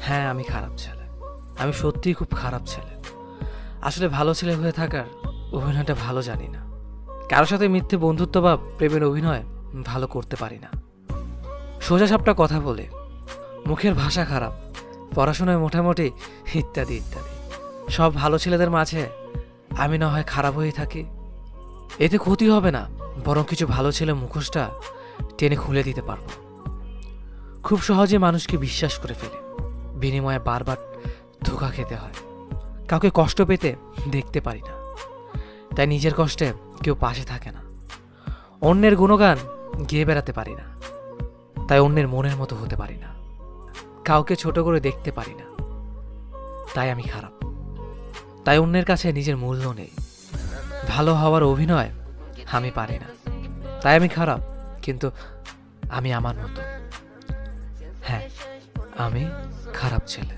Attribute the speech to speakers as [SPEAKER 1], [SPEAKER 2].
[SPEAKER 1] হ্যাঁ, আমি খারাপ ছেলে। আমি সত্যিই খুব খারাপ ছেলে। আসলে ভালো ছেলে হয়ে থাকার অভিনয়টা ভালো জানি না। কারোর সাথে মিথ্যে বন্ধুত্ব বা প্রেমের অভিনয় ভালো করতে পারি না। সোজাসাপটা কথা বলে, মুখের ভাষা খারাপ, পড়াশোনায় মোটামুটি, ইত্যাদি ইত্যাদি। সব ভালো ছেলেদের মাঝে আমি না হয় খারাপ হয়ে থাকি। এতে ক্ষতি হবে না, বরং কিছু ভালো ছেলে মুখোশটা টেনে খুলে দিতে পারবো। খুব সহজে মানুষকে বিশ্বাস করে ফেলে, বিনিময়ে বারবার ধোঁকা খেতে হয়। কাউকে কষ্ট পেতে দেখতে পারি না, তাই নিজের কষ্টে কেউ পাশে থাকে না। অন্যের গুণগান গেয়ে বেড়াতে পারি না, তাই অন্যের মনের মতো হতে পারি না। কাউকে ছোট করে দেখতে পারি না, তাই আমি খারাপ। তাই অন্যের কাছে নিজের মূল্য নেই। ভালো হওয়ার অভিনয় আমি পারি না, তাই আমি খারাপ। কিন্তু আমি আমার মতো। হ্যাঁ, আমি খারাপ ছেলে।